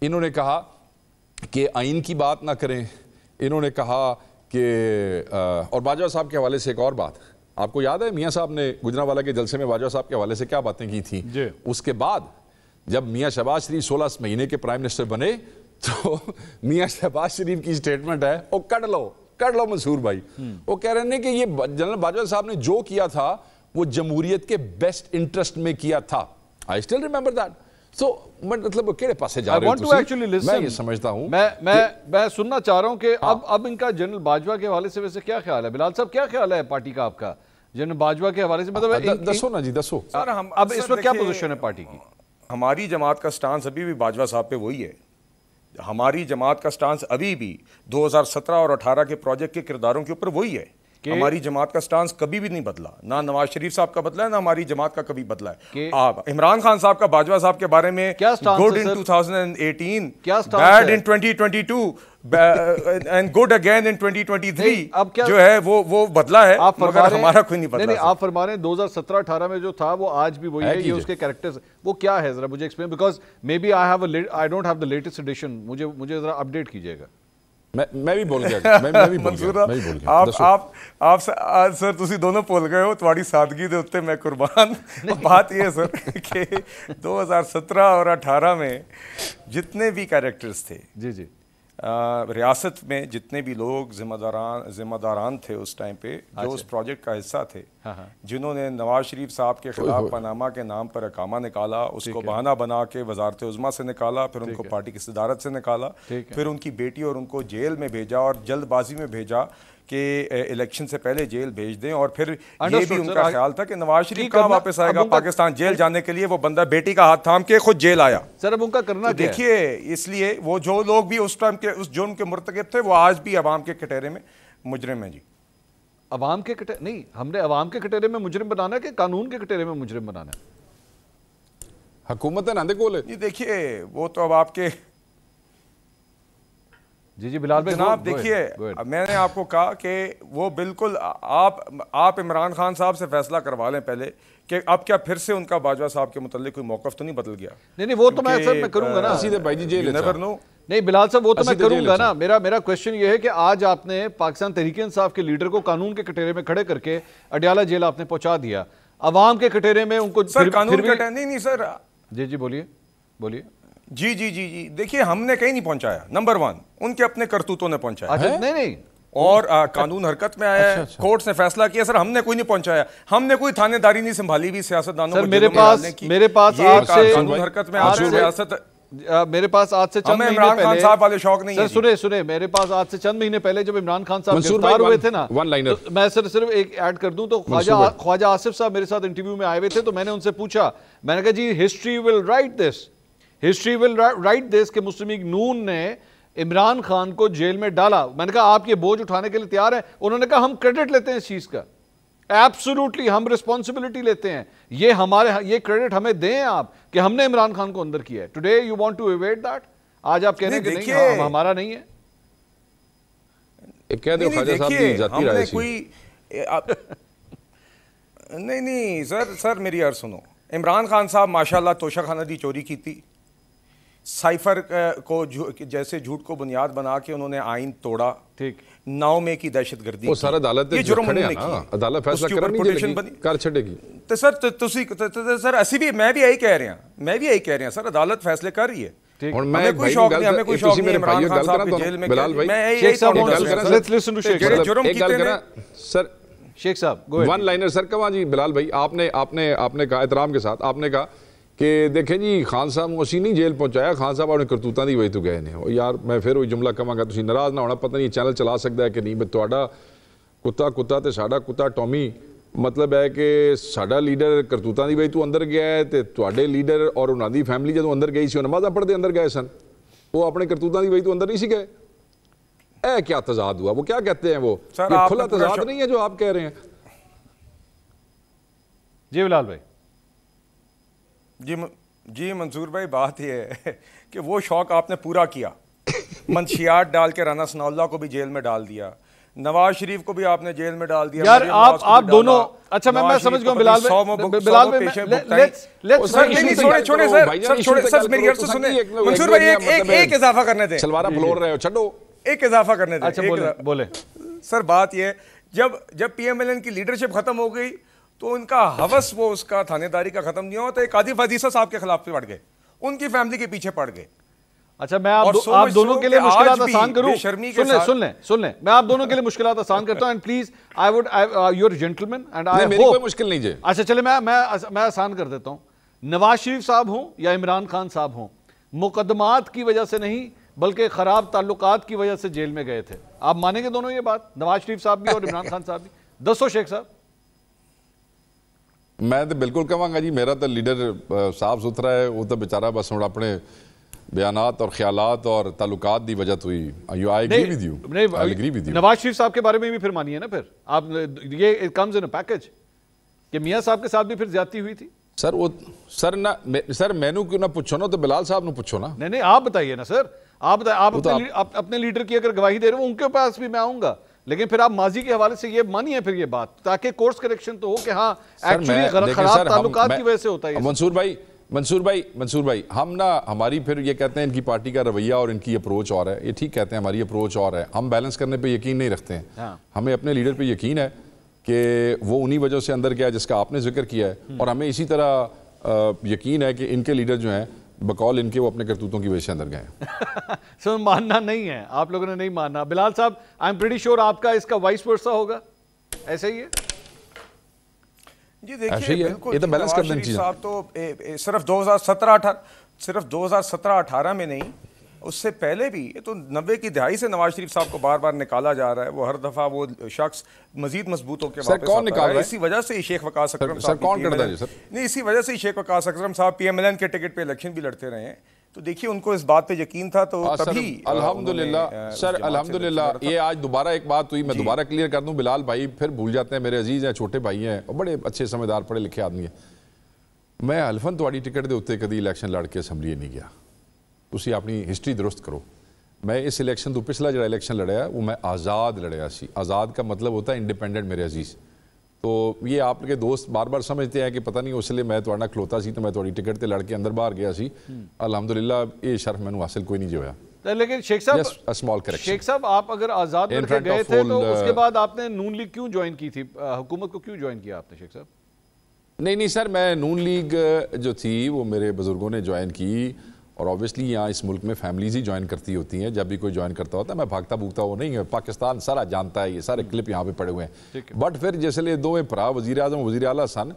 इन्होंने कहा कि आइन की बात ना करें, इन्होंने कहा कि और बाजवा साहब के हवाले से एक और बात, आपको याद है मियाँ साहब ने गुजरांवाला के जलसे में बाजवा साहब के हवाले से क्या बातें की थी? उसके बाद जब मियाँ शहबाज शरीफ 16 महीने के प्राइम मिनिस्टर बने तो मियाँ शहबाज शरीफ की स्टेटमेंट है, वो कर लो मंसूर भाई, वो कह रहे हैं कि ये जनरल बाजवा साहब ने जो किया था वो जमहूरियत के बेस्ट इंटरेस्ट में किया था। I still remember that. So मतलब केड़े पासे जा रहे हो? मैं ये समझता हूं, मैं सुनना चाह रहा हूं कि अब इनका जनरल बाजवा के हवाले से वैसे क्या ख्याल है? बिलाल साहब क्या ख्याल है पार्टी का आपका जनरल बाजवा के हवाले से? मतलब दसो ना जी, दसो सर। अब इस वक्त क्या पोजीशन है पार्टी की? हमारी जमात का स्टांस अभी भी बाजवा साहब पे वही है। हमारी जमात का स्टांस अभी भी 2017 और 18 के प्रोजेक्ट के किरदारों के ऊपर वही है। हमारी जमात का स्टांस कभी भी नहीं बदला, ना नवाज शरीफ साहब का बदला है, ना हमारी जमात का कभी बदला है। आप इमरान खान साहब का बाजवा साहब के बारे में good in 2018, bad in 2022 and good again in 2023 जो है वो बदला है, मगर हमारा कोई नहीं बदला। नहीं, आप फरमा रहे हैं 2017-18 में जो था वो आज भी वही है, ये उसके कैरेक्टर्स वो क्या है जरा मुझे explain, because may be I don't have the latest edition, मुझे जरा अपडेट कीजिएगा। मैं भी बोल गया, मैं भी बोल गया। आप सर तुसी दोनों बोल गए हो, तुम्हारी सादगी दे उत्ते मैं कुर्बान। बात ये है सर कि 2017 और 18 में जितने भी कैरेक्टर्स थे जी रियासत में, जितने भी लोग जिम्मेदारान थे उस टाइम पे जो उस प्रोजेक्ट का हिस्सा थे, जिन्होंने नवाज शरीफ साहब के खिलाफ पनामा के नाम पर अकामा निकाला, उसको बहाना बना के वजारत उज़्मा से निकाला, फिर उनको पार्टी की सदारत से निकाला, फिर उनकी बेटी और उनको जेल में भेजा और जल्दबाजी में भेजा कि इलेक्शन से पहले जेल भेज दें, और फिर ये भी उनका ख्याल था कि नवाज शरीफ कहाँ वापस आएगा पाकिस्तान, जेल जाने के लिए वो बंदा बेटी का हाथ थाम के खुद जेल आया। सर अब उनका करना देखिए, इसलिए वो जो लोग भी उस टाइम के उस जुर्म के मुर्तकिब थे वो आज भी अवाम के कटहरे में मुजरिम है जी। अवाम के कटहरे नहीं, हमने अवाम के कटहरे में मुजरिम बनाना है कि कानून के कटहरे में मुजरिम बनाना है? हुकूमत है ना देखो जी, देखिए वो तो अब आपके जी बिलाल भाई जनाब देखिए, मैंने आपको कहा कि वो बिल्कुल आप इमरान खान साहब से फैसला करवा लें पहले कि अब क्या फिर से उनका बाजवा साहब के मुताल्लिक कोई मौक़िफ़ तो नहीं बदल गया? नहीं वो तो मैं करूंगा ना सीधे भाई जी जेल नेवर नो। नहीं बिलाल साहब वो तो मैं करूंगा ना। मेरा क्वेश्चन ये है कि आज आपने पाकिस्तान तहरीक-ए-इंसाफ के लीडर को कानून के कटहरे में खड़े करके अडयाला जेल आपने पहुंचा दिया, अवाम के कटहरे में उनको नहीं सर जी बोलिए जी देखिए, हमने कहीं नहीं पहुंचाया। नंबर 1 उनके अपने करतूतों ने पहुंचाया। नहीं और कानून हरकत में आया है, कोर्ट ने फैसला किया। सर हमने कोई नहीं पहुंचाया, हमने कोई थानेदारी नहीं संभाली भी सियासतदानों को। मेरे पास कानून हरकत में आज सियासत मेरे पास आज से चंद महीने इमरान खान साहब वाले शौक नहीं है। सुने मेरे पास आज से चंद महीने पहले जब इमरान खान साहब गिरफ्तार हुए थे ना, तो मैं सिर्फ एक ऐड कर दूं तो ख्वाजा आसिफ साहब मेरे साथ इंटरव्यू में आए हुए थे, तो मैंने उनसे पूछा, मैंने कहा जी हिस्ट्री विल राइट दिस कि मुस्लिम लीग नून ने इमरान खान को जेल में डाला। मैंने कहा आप ये बोझ उठाने के लिए तैयार हैं? उन्होंने कहा हम क्रेडिट लेते हैं इस चीज का, एब्सोल्युटली हम रिस्पॉन्सिबिलिटी लेते हैं, ये क्रेडिट हमें दें आप कि हमने इमरान खान को अंदर किया है। Today you want to avert that, आज आप कह रहे हैं कि नहीं हमारा नहीं है। कह दो ख्वाजा साहब की जाती राय कोई नहीं सर मेरी अर्ज सुनो। इमरान खान साहब माशाल्लाह तोशाखाना दी चोरी की थी, साइफर को जैसे झूठ को बुनियाद बना के उन्होंने आइन तोड़ा, ठीक, 9 मई की दहशतगर्दी, वो सारा अदालत ये जुर्म उन्होंने किया, अदालत फैसला कर छड़ेगी। तो सर सर असि भी मैं भी यही कह रहे हैं सर, अदालत फैसले कर रही है। हमें कोई शौक नहीं इमरान खान साहब के जेल में। सर शेख साहब वन लाइनर सर कहा जी बिलाल भाई, आपने कहा एहतराम के साथ, आपने कहा कि देखें जी खान साहब असी नहीं जेल पहुंचाया, खान साहब अपने करतूतां दी वजह तो गए ने। यार मैं फिर वही जुमला कहांगा, तुसीं नाराज़ ना होना, पता नहीं चैनल चला सकता है कि नहीं। मैं तुहाडा कुत्ता ते साडा कुत्ता टॉमी, मतलब है कि साडा लीडर करतूतां दी वजह तो अंदर गया है, तो तुहाडे लीडर और उन्हां दी फैमिली जो अंदर गई सी नमाज़ां पढ़ते अंदर गए सन, वो अपने करतूतां दी वजह तो अंदर नहीं सी गए। क्या तजाद हुआ? वो क्या कहते हैं, वो खुला तजाद नहीं है जो आप कह रहे हैं। जी बिलाल भाई। जी मंसूर भाई, बात यह है कि वो शौक आपने पूरा किया। मंशियात डाल के राना सनाउल्लाह को भी जेल में डाल दिया, नवाज शरीफ को भी आपने जेल में डाल दिया यार। आप दोनों, अच्छा मैं समझ गया बिलाल भाई, मंसूर भाई एक इजाफा करने दें, सलवारा फ्लोर रहे हो, छो एक इजाफा करने दें। अच्छा बोले सर, बात ये जब पीएमएलएन की लीडरशिप खत्म हो गई तो उनका हवस वो उसका थानेदारी का खत्म नहीं हुआ, तो एक आदिफ अजीसा साहब के खिलाफ पड़ गए, उनकी फैमिली के पीछे पड़ गए। अच्छा मैं आप दोनों के लिए मुश्किलात आसान करूं, सुन लें मैं आप दोनों के लिए मुश्किलात आसान करता हूं, and please I would you are gentleman and I मेरी कोई मुश्किल नहीं है। अच्छा चले मैं आसान कर देता हूं। नवाज शरीफ साहब हों या इमरान खान साहब हों, मुकदमात की वजह से नहीं बल्कि खराब ताल्लुकात की वजह से जेल में गए थे। आप मानेंगे दोनों ये बात, नवाज शरीफ साहब भी और इमरान खान साहब भी? दसो शेख साहब। मैं तो बिल्कुल कहूँगा जी, मेरा तो लीडर साफ सुथरा है, वो तो बेचारा बस हम अपने बयानात और ख्यालात और ताल्लुकात की वजह हुई। I agree with you. Nawaz Sharif साहब के बारे में भी फिर मानिए ना, फिर आप ये it comes in a package कि मियां साहब के साथ भी फिर ज्यादती हुई थी। सर वो सर मैनू क्यों ना पूछो ना, तो बिलाल साहब ने पूछो ना। नहीं आप बताइए ना सर, आप बताइए, आप अपने लीडर की अगर गवाही दे रहे हो उनके पास भी मैं आऊंगा, लेकिन फिर आप माजी के हवाले से ये मानिए फिर ये बात, ताकि कोर्स करेक्शन तो हो कि हाँ एक्चुअली खराब ताल्लुकात की वजह से होता है। मंसूर भाई हम ना, हमारी फिर ये कहते हैं इनकी पार्टी का रवैया और इनकी अप्रोच और है, ये ठीक कहते हैं, हमारी अप्रोच और है, हम बैलेंस करने पे यकीन नहीं रखते हैं। हाँ। हमें अपने लीडर पे यकीन है कि वो उन्हीं वजह से अंदर गया जिसका आपने जिक्र किया है, और हमें इसी तरह यकीन है कि इनके लीडर जो हैं बकौल इनके वो अपने करतूतों की वजह से अंदर गए। सर मानना नहीं है, आप लोगों ने नहीं मानना। बिलाल साहब आई एम प्रीटी श्योर आपका इसका वाइस वर्सा होगा, ऐसे ही है जी। देखिए ये तो बैलेंस कर देनी चाहिए। साहब तो सिर्फ 2017-18 में नहीं, उससे पहले भी, ये तो 90 की दहाई से नवाज शरीफ साहब को बार बार निकाला जा रहा है। वो हर दफा वो शख्स मजीद मजबूत होकर वापस कौन निकाल रहा है? इसी वजह से शेख वकास अकरम साहब कौन करता है सर? नहीं, इसी वजह से शेख वकास अकरम साहब पीएमएलएन के टिकट पे इलेक्शन भी लड़ते रहे हैं, तो देखिए उनको इस बात पे यकीन था, तो तभी अल्हम्दुलिल्लाह सर, अल्हम्दुलिल्लाह। ये आज दोबारा एक बात हुई, मैं दोबारा क्लियर कर दूं, बिलाल भाई फिर भूल जाते हैं, मेरे अजीज हैं, छोटे भाई हैं और बड़े अच्छे समझदार पढ़े लिखे आदमी हैं। मैं हल्फन तुहाडी टिकट के उत्ते कभी इलेक्शन लड़ के असैम्बली नहीं गया, तुसीं अपनी हिस्टरी दुरुस्त करो। मैं इस इलेक्शन तो पिछला जो इलेक्शन लड़िया वो मैं आज़ाद लड़िया सी। आज़ाद का मतलब होता है इंडिपेंडेंट मेरे अजीज़। तो ये आपके दोस्त बार बार समझते हैं कि पता नहीं उसलिए मैं तुहाडे नाल खलोता सी तो मैं तुहाडी टिकट ते लड़ के अंदर बाहर गया सी। अल्हम्दुलिल्लाह ये शर्फ मैनू हासिल कोई नहीं जो होया। लेकिन शेख साहब आप अगर आज़ाद लड़के गए थे तो उसके बाद आपने नून लीग क्यों ज्वाइन की थी, हुकूमत को क्यों ज्वाइन किया आपने शेख साहब? नहीं सर, मैं नून लीग जो थी वो मेरे बुजुर्गों ने ज्वाइन की, और ऑब्वियसली यहाँ इस मुल्क में फैमिलीज ही ज्वाइन करती होती हैं। जब भी कोई ज्वाइन करता होता है, मैं भागता भूगता वो नहीं है, पाकिस्तान सारा जानता है, ये सारे क्लिप यहाँ पे पड़े हुए हैं। बट फिर जिसले दोवें भरा वजीर आजम वजीर आला सन,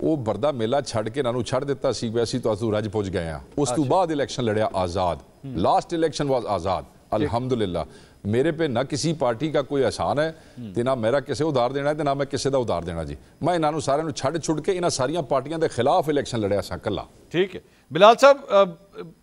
वो बरदा मेला छड़ के नानू छड़ दिता सी, वैसी तो असू रज पुज गए हैं। उस तो बाद इलेक्शन लड़िया आज़ाद, लास्ट इलेक्शन वाज आज़ाद अल्हम्दुलिल्लाह। मेरे पे ना किसी पार्टी का कोई एहसान है ते ना मेरा किसी उधार देना है ते ना मैं किसी का उधार देना जी। मैं इन्होंने सारे छड़ छुड़ के इन्होंने सारिया पार्टियों के खिलाफ इलेक्शन लड़िया सा कला। ठीक है बिलाल साहब,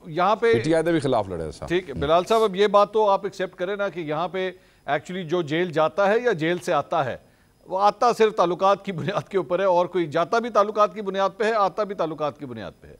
यहाँ पे पीटीआई के भी खिलाफ लड़िया सा। ठीक है बिलाल साहब, अब ये बात तो आप एक्सेप्ट करें ना कि यहाँ पे एक्चुअली जो जेल जाता है या जेल से आता है, वो आता सिर्फ ताल्लुकात की बुनियाद के ऊपर है, और कोई जाता भी ताल्लुकात की बुनियाद पे है, आता भी ताल्लुकात की बुनियाद पे है।